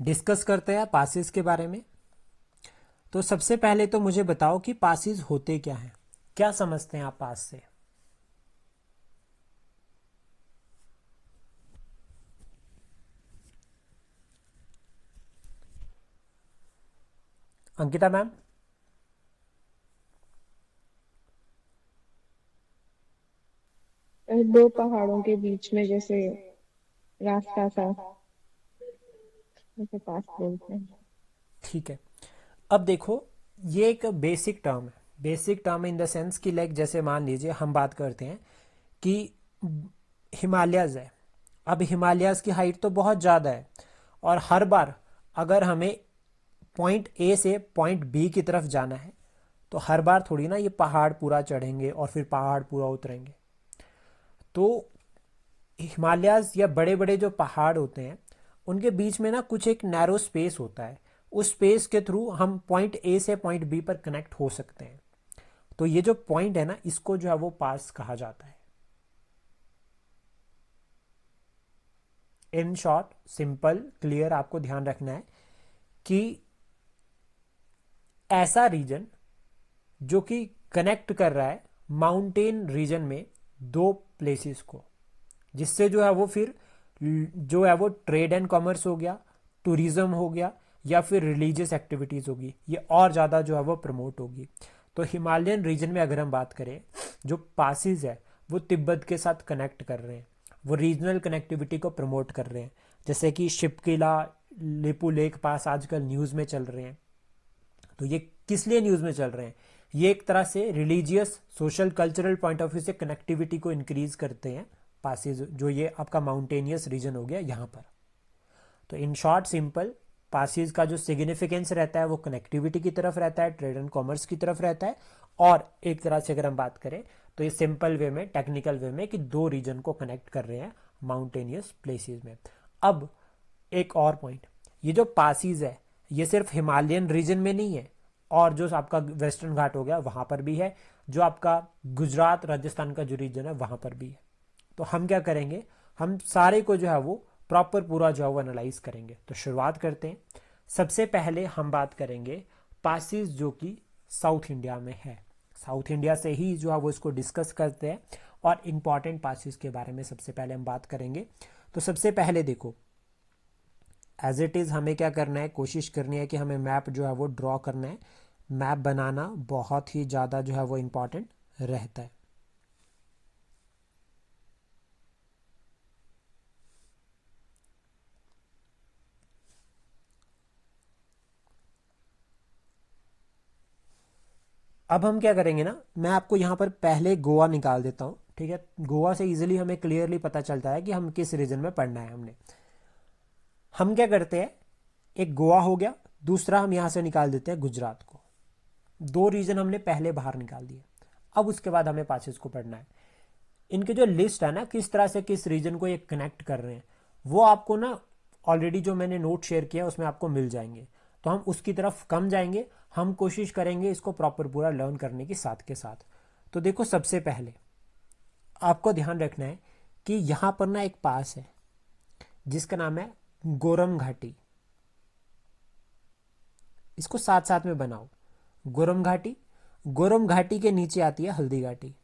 Discuss करते हैं passes के बारे में। तो सबसे पहले तो मुझे बताओ कि पासिस होते क्या हैं, क्या समझते हैं आप पास से। अंकिता मैम। दो पहाड़ों के बीच में जैसे रास्ता सा, जैसे पास बोलते हैं। ठीक है, अब देखो, ये एक बेसिक टर्म है। Basic term in the sense कि लाइक जैसे मान लीजिए हम बात करते हैं कि हिमालयज है। अब हिमालयज की हाइट तो बहुत ज़्यादा है, और हर बार अगर हमें पॉइंट ए से पॉइंट बी की तरफ जाना है तो हर बार थोड़ी ना ये पहाड़ पूरा चढ़ेंगे और फिर पहाड़ पूरा उतरेंगे। तो हिमालयाज या बड़े बड़े जो पहाड़ होते हैं उनके बीच में ना कुछ एक नैरो स्पेस होता है। उस स्पेस के थ्रू हम पॉइंट ए से पॉइंट बी पर कनेक्ट हो सकते हैं। तो ये जो पॉइंट है ना, इसको जो है वो पास कहा जाता है। इन शॉर्ट, सिंपल क्लियर, आपको ध्यान रखना है कि ऐसा रीजन जो कि कनेक्ट कर रहा है माउंटेन रीजन में दो प्लेसेस को, जिससे जो है वो फिर जो है वो ट्रेड एंड कॉमर्स हो गया, टूरिज्म हो गया, या फिर रिलीजियस एक्टिविटीज़ होगी, ये और ज़्यादा जो है वो प्रमोट होगी। तो हिमालयन रीजन में अगर हम बात करें, जो पासिस है वो तिब्बत के साथ कनेक्ट कर रहे हैं, वो रीजनल कनेक्टिविटी को प्रमोट कर रहे हैं। जैसे कि शिपकिला, लिपू लेक पास आजकल न्यूज़ में चल रहे हैं। तो ये किस लिए न्यूज़ में चल रहे हैं? ये एक तरह से religious social cultural point of view से कनेक्टिविटी को इंक्रीज करते हैं पासिस, जो ये आपका माउंटेनियस रीजन हो गया यहाँ पर। तो इन शॉर्ट सिंपल, पासिस का जो सिग्निफिकेंस रहता है वो कनेक्टिविटी की तरफ रहता है, ट्रेड एंड कॉमर्स की तरफ रहता है। और एक तरह से अगर हम बात करें तो ये सिंपल वे में, टेक्निकल वे में, कि दो रीजन को कनेक्ट कर रहे हैं माउंटेनियस प्लेसेस में। अब एक और पॉइंट, ये जो पासिस है ये सिर्फ हिमालयन रीजन में नहीं है, और जो आपका वेस्टर्न घाट हो गया वहां पर भी है, जो आपका गुजरात राजस्थान का जो रीजन है वहां पर भी है। तो हम क्या करेंगे, हम सारे को जो है वो प्रॉपर पूरा जो है वो एनालाइज करेंगे। तो शुरुआत करते हैं। सबसे पहले हम बात करेंगे पासिस जो कि साउथ इंडिया में है। साउथ इंडिया से ही जो है वो इसको डिस्कस करते हैं, और इम्पॉर्टेंट पासिस के बारे में सबसे पहले हम बात करेंगे। तो सबसे पहले देखो, एज इट इज़ हमें क्या करना है, कोशिश करनी है कि हमें मैप जो है वो ड्रॉ करना है। मैप बनाना बहुत ही ज़्यादा जो है वो इम्पॉर्टेंट रहता है। अब हम क्या करेंगे ना, मैं आपको यहाँ पर पहले गोवा निकाल देता हूँ, ठीक है। गोवा से इजीली हमें क्लियरली पता चलता है कि हम किस रीजन में पढ़ना है हमने। हम क्या करते हैं, एक गोवा हो गया, दूसरा हम यहाँ से निकाल देते हैं गुजरात को। दो रीजन हमने पहले बाहर निकाल दिए। अब उसके बाद हमें पासेस को पढ़ना है। इनके जो लिस्ट है ना, किस तरह से किस रीजन को ये कनेक्ट कर रहे हैं, वो आपको ना ऑलरेडी जो मैंने नोट शेयर किया उसमें आपको मिल जाएंगे। तो हम उसकी तरफ कम जाएंगे, हम कोशिश करेंगे इसको प्रॉपर पूरा लर्न करने की साथ के साथ। तो देखो, सबसे पहले आपको ध्यान रखना है कि यहाँ पर ना एक पास है जिसका नाम है गोरम घाटी। इसको साथ साथ में बनाओ, गोरम घाटी। गोरम घाटी के नीचे आती है हल्दी घाटी,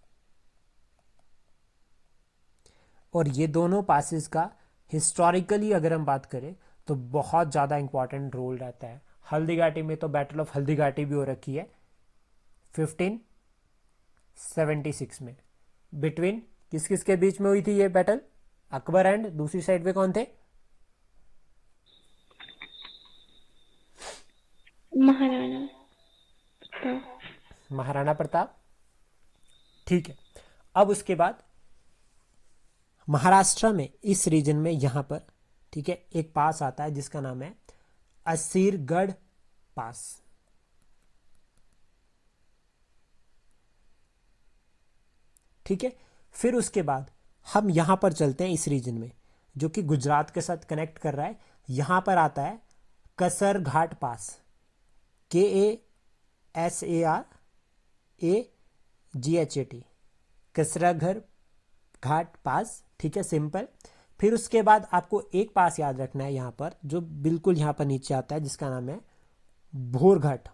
और ये दोनों पासेस का हिस्टोरिकली अगर हम बात करें तो बहुत ज़्यादा इंपॉर्टेंट रोल रहता है। हल्दी घाटी में तो बैटल ऑफ हल्दी घाटी भी हो रखी है 1576 में। बिटवीन किस किस के बीच में हुई थी ये बैटल? अकबर एंड दूसरी साइड पे कौन थे? महाराणा प्रताप। महाराणा प्रताप। ठीक है। अब उसके बाद महाराष्ट्र में इस रीजन में यहाँ पर, ठीक है, एक पास आता है जिसका नाम है असीरगढ़ पास। ठीक है। फिर उसके बाद हम यहां पर चलते हैं इस रीजन में जो कि गुजरात के साथ कनेक्ट कर रहा है। यहां पर आता है कसर घाट पास, KASARAGHAT, कसराघर घाट पास। ठीक है, सिंपल। फिर उसके बाद आपको एक पास याद रखना है यहाँ पर, जो बिल्कुल यहाँ पर नीचे आता है, जिसका नाम है भोरघट।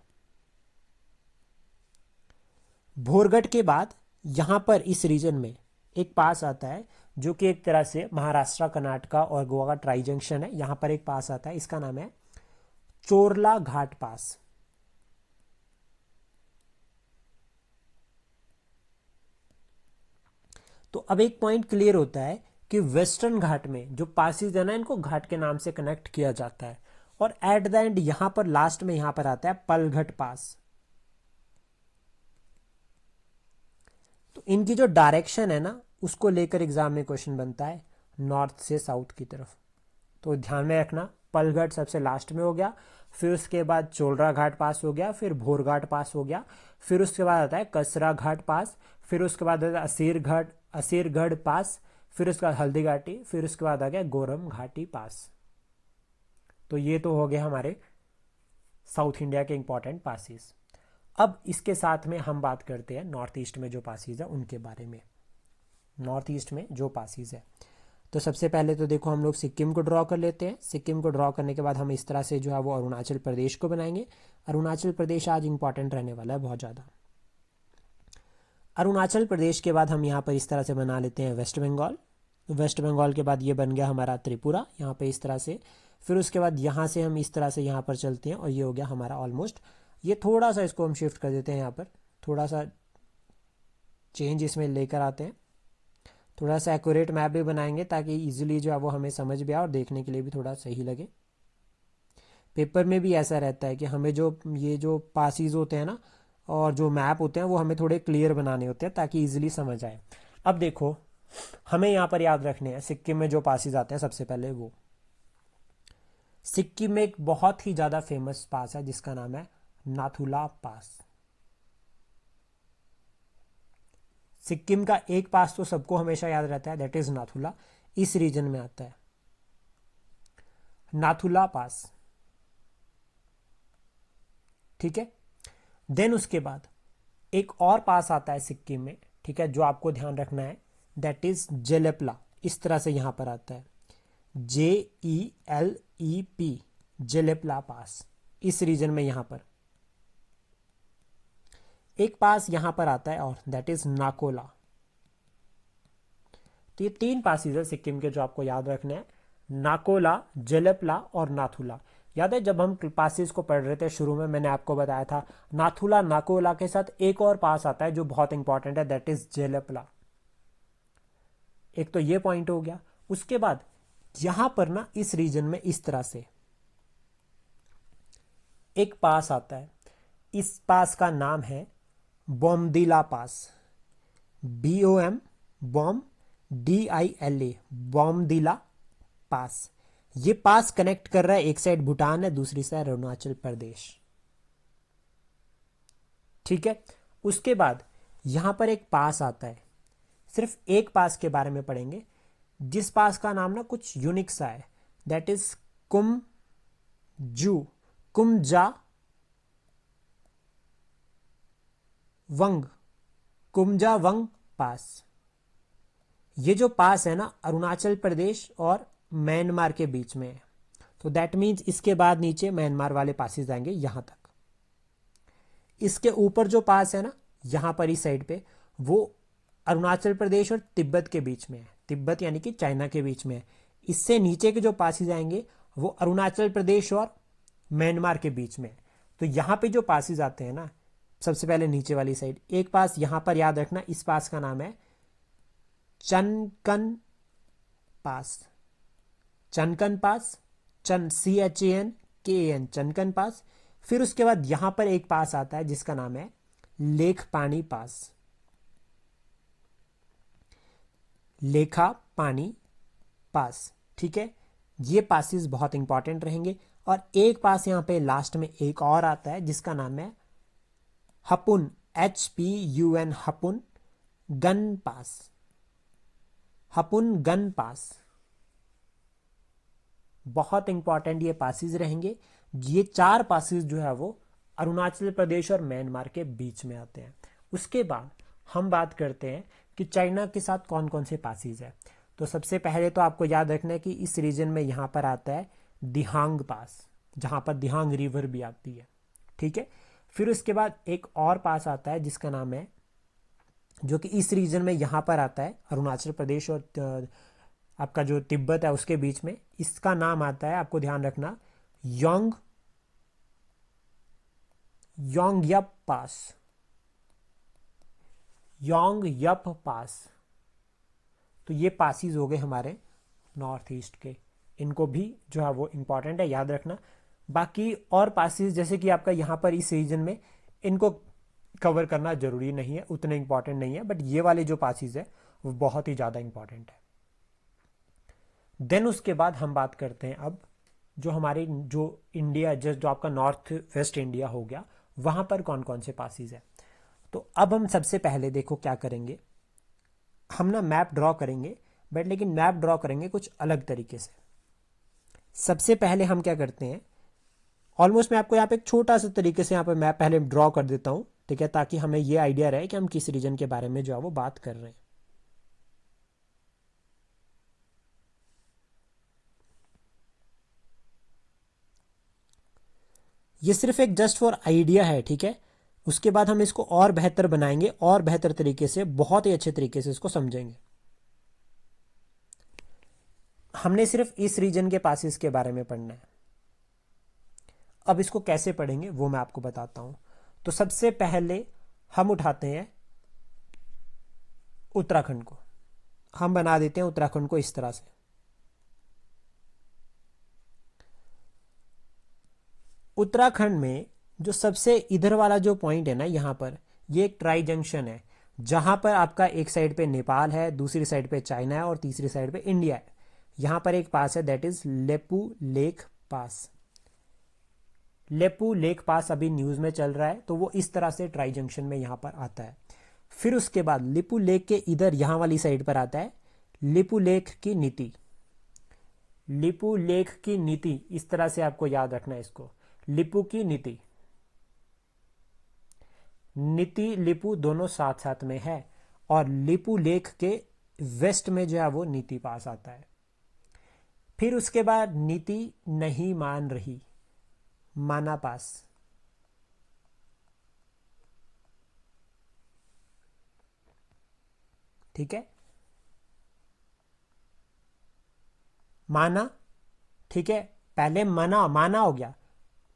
भोरघट के बाद यहाँ पर इस रीजन में एक पास आता है जो कि एक तरह से महाराष्ट्र, कर्नाटका और गोवा का ट्राई जंक्शन है। यहाँ पर एक पास आता है, इसका नाम है चोरला घाट पास। तो अब एक पॉइंट क्लियर होता है कि वेस्टर्न घाट में जो पासिस है ना, इनको घाट के नाम से कनेक्ट किया जाता है। और एट द एंड यहां पर लास्ट में यहां पर आता है पलघट पास। तो इनकी जो डायरेक्शन है ना, उसको लेकर एग्जाम में क्वेश्चन बनता है नॉर्थ से साउथ की तरफ। तो ध्यान में रखना, पलघट सबसे लास्ट में हो गया, फिर उसके बाद चोलरा घाट पास हो गया, फिर भोरघाट पास हो गया, फिर उसके बाद आता है कसरा घाट पास, फिर उसके बाद आता है असीरगढ़ पास, फिर उसके बाद हल्दी घाटी, फिर उसके बाद आ गया गोरम घाटी पास। तो ये तो हो गया हमारे साउथ इंडिया के इंपॉर्टेंट पासिस। अब इसके साथ में हम बात करते हैं नॉर्थ ईस्ट में जो पासिस है उनके बारे में। नॉर्थ ईस्ट में जो पासिस है, तो सबसे पहले तो देखो हम लोग सिक्किम को ड्रॉ कर लेते हैं। सिक्किम को ड्रॉ करने के बाद हम इस तरह से जो है वो अरुणाचल प्रदेश को बनाएंगे। अरुणाचल प्रदेश आज इंपॉर्टेंट रहने वाला है बहुत ज़्यादा। अरुणाचल प्रदेश के बाद हम यहाँ पर इस तरह से बना लेते हैं वेस्ट बंगाल। वेस्ट बंगाल के बाद ये बन गया हमारा त्रिपुरा, यहाँ पे इस तरह से। फिर उसके बाद यहाँ से हम इस तरह से यहाँ पर चलते हैं और ये हो गया हमारा ऑलमोस्ट। ये थोड़ा सा इसको हम शिफ्ट कर देते हैं, यहाँ पर थोड़ा सा चेंज इसमें लेकर आते हैं। थोड़ा सा एक्यूरेट मैप भी बनाएंगे ताकि इजीली जो है वो हमें समझ भी आए और देखने के लिए भी थोड़ा सही लगे। पेपर में भी ऐसा रहता है कि हमें जो ये जो पासिस होते हैं ना और जो मैप होते हैं वो हमें थोड़े क्लियर बनाने होते हैं ताकि इजीली समझ आए। अब देखो हमें यहाँ पर याद रखने हैं सिक्किम में जो पासिस आते हैं। सबसे पहले वो सिक्किम में एक बहुत ही ज़्यादा फेमस पास है जिसका नाम है नाथुला पास। सिक्किम का एक पास तो सबको हमेशा याद रहता है, दैट इज नाथुला। इस रीजन में आता है नाथुला पास, ठीक है। देन उसके बाद एक और पास आता है सिक्किम में, ठीक है, जो आपको ध्यान रखना है, दैट इज जेलेपला। इस तरह से यहां पर आता है JELEP, जेलेपला पास। इस रीजन में यहां पर एक पास यहां पर आता है और दैट इज नाकोला। तो ये 3 पासिस है सिक्किम के जो आपको याद रखने हैं, नाकोला, जेलेपला और नाथुला। याद है जब हम पासिस को पढ़ रहे थे शुरू में मैंने आपको बताया था नाथुला नाकोला के साथ एक और पास आता है जो बहुत इंपॉर्टेंट है, दैट इज जेलेपला। एक तो ये पॉइंट हो गया। उसके बाद यहां पर ना इस रीजन में इस तरह से एक पास आता है। इस पास का नाम है बोमदिला पास, BOM बॉम DILA, बोमदिला पास। ये पास कनेक्ट कर रहा है, एक साइड भूटान है दूसरी साइड अरुणाचल प्रदेश, ठीक है। उसके बाद यहां पर एक पास आता है, सिर्फ एक पास के बारे में पढ़ेंगे जिस पास का नाम ना कुछ यूनिक सा है, दैट इज कुमजा वंग, कुमजा वंग पास। ये जो पास है ना अरुणाचल प्रदेश और म्यांमार के बीच में है, तो दैट मीन्स इसके बाद नीचे म्यांमार वाले पासिस आएंगे यहां तक। इसके ऊपर जो पास है ना यहां पर इस साइड पे, वो अरुणाचल प्रदेश और तिब्बत के बीच में है, तिब्बत यानी कि चाइना के बीच में है। इससे नीचे के जो पासिस आएंगे वो अरुणाचल प्रदेश और म्यांमार के बीच में है। तो यहां पे जो पासिस आते हैं ना, सबसे पहले नीचे वाली साइड एक पास यहां पर याद रखना, इस पास का नाम है चनकन पास। चनकन पास, CHANKAN, चनकन पास। फिर उसके बाद यहां पर एक पास आता है जिसका नाम है लेख पानी पास, लेखा पानी पास, ठीक है। ये पासिस बहुत इंपॉर्टेंट रहेंगे। और एक पास यहां पे लास्ट में एक और आता है जिसका नाम है हपुन, HPUN, हपुन गन पास, हपुन गन पास। बहुत इंपॉर्टेंट ये पासिस रहेंगे। ये 4 पासिस जो है वो अरुणाचल प्रदेश और म्यांमार के बीच में आते हैं। उसके बाद हम बात करते हैं कि चाइना के साथ कौन कौन से पासिस है। तो तो सबसे पहले तो आपको याद रखना है कि इस रीजन में यहाँ पर आता है दिहांग पास, जहाँ पर दिहांग रिवर भी आती है, ठीक है। फिर उसके बाद एक और पास आता है जिसका नाम है, जो कि इस रीजन में यहाँ पर आता है, अरुणाचल प्रदेश और आपका जो तिब्बत है उसके बीच में, इसका नाम आता है, आपको ध्यान रखना, योंग योंग यप पास, योंग यप पास। तो ये पासिस हो गए हमारे नॉर्थ ईस्ट के, इनको भी जो है वो इम्पॉर्टेंट है, याद रखना। बाकी और पासिस जैसे कि आपका यहाँ पर इस रीजन में, इनको कवर करना जरूरी नहीं है, उतने इंपॉर्टेंट नहीं है, बट ये वाले जो पासिस है वो बहुत ही ज़्यादा इंपॉर्टेंट है। देन उसके बाद हम बात करते हैं अब जो हमारे जो इंडिया, जो आपका नॉर्थ वेस्ट इंडिया हो गया, वहाँ पर कौन कौन से पासिस है। तो अब हम सबसे पहले देखो क्या करेंगे, हम ना मैप ड्रॉ करेंगे, बट लेकिन मैप ड्रॉ करेंगे कुछ अलग तरीके से। सबसे पहले हम क्या करते हैं, ऑलमोस्ट मैं आपको यहाँ पे एक छोटा सा तरीके से यहाँ पे मैप पहले ड्रॉ कर देता हूँ, ठीक है, ताकि हमें ये आइडिया रहे कि हम किस रीजन के बारे में जो है वो बात कर रहे हैं। ये सिर्फ एक जस्ट फॉर आइडिया है, ठीक है। उसके बाद हम इसको और बेहतर बनाएंगे, और बेहतर तरीके से, बहुत ही अच्छे तरीके से इसको समझेंगे। हमने सिर्फ इस रीजन के पासिस के बारे में पढ़ना है। अब इसको कैसे पढ़ेंगे वो मैं आपको बताता हूं। तो सबसे पहले हम उठाते हैं उत्तराखंड को, हम बना देते हैं उत्तराखंड को इस तरह से। उत्तराखंड में जो सबसे इधर वाला जो पॉइंट है ना, यहाँ पर ये एक ट्राई जंक्शन है, जहां पर आपका एक साइड पे नेपाल है, दूसरी साइड पे चाइना है और तीसरी साइड पे इंडिया है। यहां पर एक पास है, that is Lipulekh pass. Lipulekh pass अभी न्यूज में चल रहा है, तो वो इस तरह से ट्राई जंक्शन में यहां पर आता है। फिर उसके बाद लिपू लेक के इधर यहां वाली साइड पर आता है लिपू लेक की नीति। लिपू लेक की नीति, इस तरह से आपको याद रखना है इसको, लिपू की नीति, नीति लिपू दोनों साथ साथ में है, और लिपू लेक के वेस्ट में जो है वो नीति पास आता है। फिर उसके बाद नीति नहीं मान रही, माना पास। ठीक है, माना, ठीक है, पहले मना, माना हो गया,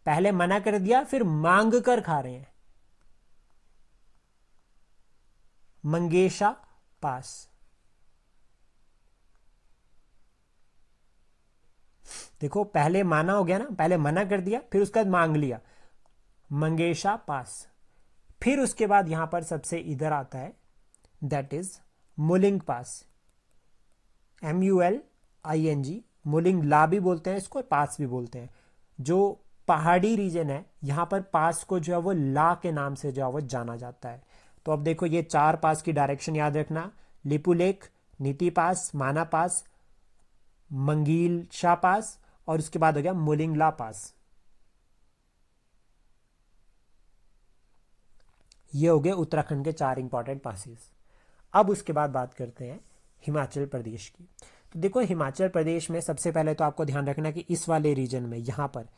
पहले मना कर दिया, फिर मांग कर खा रहे हैं, मंगेशा पास। देखो पहले माना हो गया ना, पहले मना कर दिया, फिर उसका मांग लिया, मंगेशा पास। फिर उसके बाद यहां पर सबसे इधर आता है, that is Muling pass, MULING, Muling La भी बोलते हैं इसको, पास भी बोलते हैं। जो पहाड़ी रीजन है यहां पर पास को जो है वो ला के नाम से जो है वो जाना जाता है। तो अब देखो ये चार पास की डायरेक्शन याद रखना, लिपू लेक, नीति पास, माना पास, मंगील शाह पास, और उसके बाद हो गया मुलिंगला पास। ये हो गए उत्तराखंड के चार इंपॉर्टेंट पासेस। अब उसके बाद बात करते हैं हिमाचल प्रदेश की। तो देखो हिमाचल प्रदेश में सबसे पहले तो आपको ध्यान रखना कि इस वाले रीजन में यहाँ पर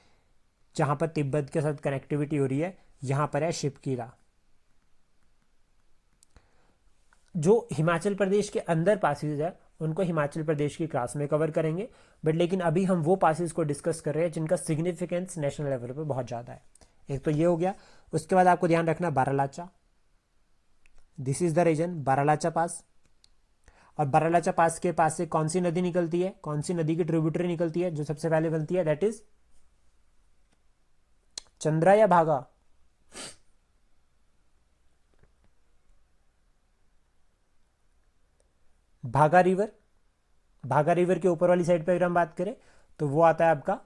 जहाँ पर तिब्बत के साथ कनेक्टिविटी हो रही है, यहाँ पर है शिवकीरा। जो हिमाचल प्रदेश के अंदर पासेज है उनको हिमाचल प्रदेश की क्लास में कवर करेंगे, बट लेकिन अभी हम वो पासेज को डिस्कस कर रहे हैं जिनका सिग्निफिकेंस नेशनल लेवल पर बहुत ज़्यादा है। एक तो ये हो गया, उसके बाद आपको ध्यान रखना Baralacha, this is the region Baralacha pass. और बारालाचा पास के पास से कौन सी नदी निकलती है, कौन सी नदी की ट्रिब्यूटरी निकलती है जो सबसे पहले बनती है, दैट इज चंद्रा या भागा, भागा रिवर। भागा रिवर के ऊपर वाली साइड पे अगर हम बात करें तो वो आता है आपका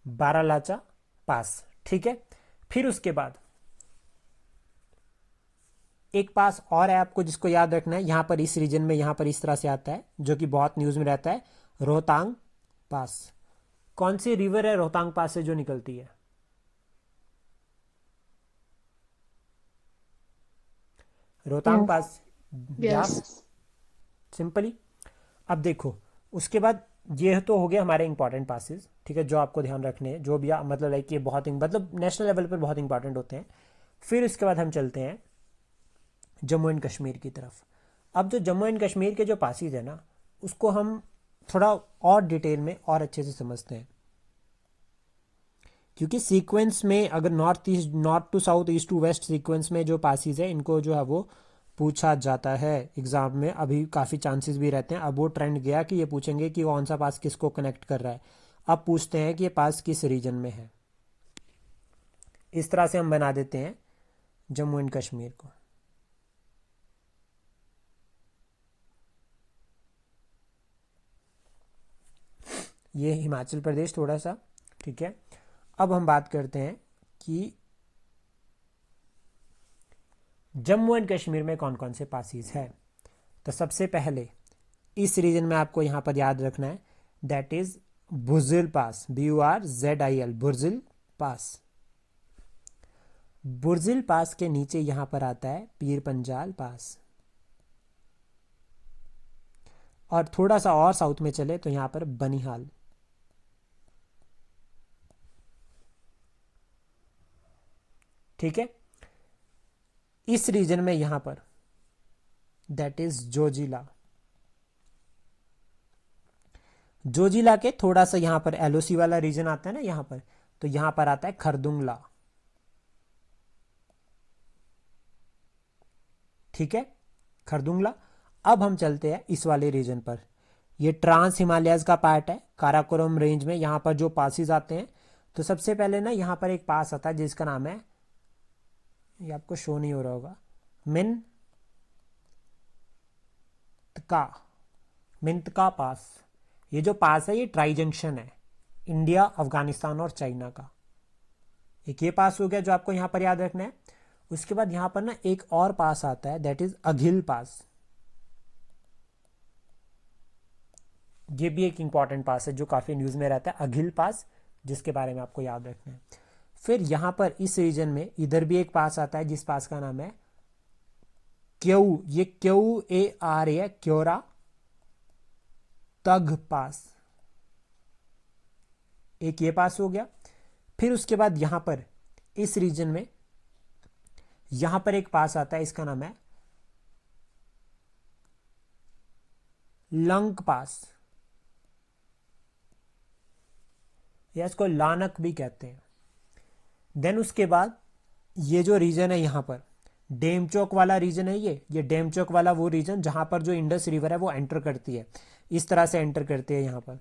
बारालाचा पास, ठीक है। फिर उसके बाद एक पास और है आपको जिसको याद रखना है, यहां पर इस रीजन में यहां पर इस तरह से आता है, जो कि बहुत न्यूज में रहता है, रोहतांग पास। कौन सी रिवर है रोहतांग पास से जो निकलती है, रोहतांग ब्यास। पास, ब्यास। ब्यास, सिंपली। अब देखो उसके बाद ये तो हो गया हमारे इंपॉर्टेंट पासेस, ठीक है, जो आपको ध्यान रखने हैं, जो भी मतलब लाइक ये बहुत मतलब नेशनल लेवल पर बहुत इंपॉर्टेंट होते हैं। फिर उसके बाद हम चलते हैं जम्मू एंड कश्मीर की तरफ। अब जो जम्मू एंड कश्मीर के जो पासेस है ना, उसको हम थोड़ा और डिटेल में और अच्छे से समझते हैं, क्योंकि सीक्वेंस में अगर north east, north to south, east to west sequence में जो पासिस है इनको जो है वो पूछा जाता है एग्जाम में। अभी काफ़ी चांसेस भी रहते हैं। अब वो ट्रेंड गया कि ये पूछेंगे कि कौन सा पास किसको कनेक्ट कर रहा है। अब पूछते हैं कि ये पास किस रीजन में है। इस तरह से हम बना देते हैं जम्मू एंड कश्मीर को। ये हिमाचल प्रदेश थोड़ा सा, ठीक है। अब हम बात करते हैं कि जम्मू एंड कश्मीर में कौन कौन से पासिस है। तो सबसे पहले इस रीजन में आपको यहां पर याद रखना है, दैट इज बुर्जिल पास, BURZIL, बुर्जिल पास। बुर्जिल पास के नीचे यहां पर आता है पीर पंजाल पास। और थोड़ा सा और साउथ में चले तो यहां पर बनिहाल। ठीक है। इस रीजन में यहां पर दैट इज जोजिला। जोजिला के थोड़ा सा यहां पर LOC वाला रीजन आता है ना यहां पर, तो यहां पर आता है खरदुंगला। ठीक है, खरदुंगला। अब हम चलते हैं इस वाले रीजन पर। ये ट्रांस हिमालयाज का पार्ट है, काराकोरम रेंज में यहां पर जो पासिस आते हैं। तो सबसे पहले ना यहां पर एक पास आता है जिसका नाम है, ये आपको शो नहीं हो रहा होगा, मिंतका पास। ये जो पास है ये ट्राई जंक्शन है इंडिया, अफगानिस्तान और चाइना का। एक ये पास हो गया जो आपको यहां पर याद रखना है। उसके बाद यहां पर ना एक और पास आता है, दैट इज अघिल पास। ये भी एक इंपॉर्टेंट पास है जो काफी न्यूज में रहता है, अघिल पास, जिसके बारे में आपको याद रखना है। फिर यहां पर इस रीजन में इधर भी एक पास आता है जिस पास का नाम है क्यू, ये QAR है, क्योरा तग पास। एक ये पास हो गया। फिर उसके बाद यहां पर इस रीजन में यहां पर एक पास आता है, इसका नाम है लंग पास, या इसको लानक भी कहते हैं। देन उसके बाद ये जो रीजन है यहां पर डेमचौक वाला रीजन है, ये डेमचौक वाला वो रीजन जहां पर जो इंडस रिवर है वो एंटर करती है, इस तरह से एंटर करती है यहां पर।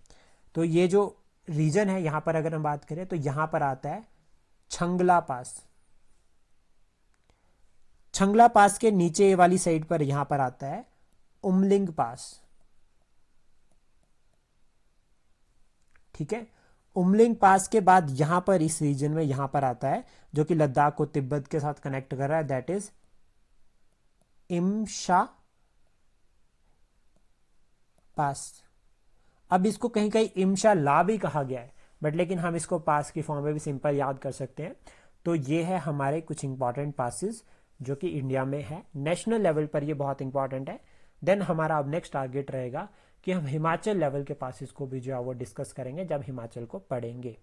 तो ये जो रीजन है यहां पर अगर हम बात करें तो यहां पर आता है छंगला पास। छंगला पास के नीचे वाली साइड पर यहां पर आता है उमलिंग पास। ठीक है। उमलिंग पास के बाद यहां पर इस रीजन में यहां पर आता है जो कि लद्दाख को तिब्बत के साथ कनेक्ट कर रहा है, दैट इज इमशा पास। अब इसको कहीं कहीं इमशा ला भी कहा गया है, बट लेकिन हम इसको पास की फॉर्म में भी सिंपल याद कर सकते हैं। तो ये है हमारे कुछ इंपॉर्टेंट पासिस जो कि इंडिया में है, नेशनल लेवल पर ये बहुत इंपॉर्टेंट है। देन हमारा अब नेक्स्ट टारगेट रहेगा कि हम हिमाचल लेवल के पासिस को भी जो है वो डिस्कस करेंगे जब हिमाचल को पढ़ेंगे।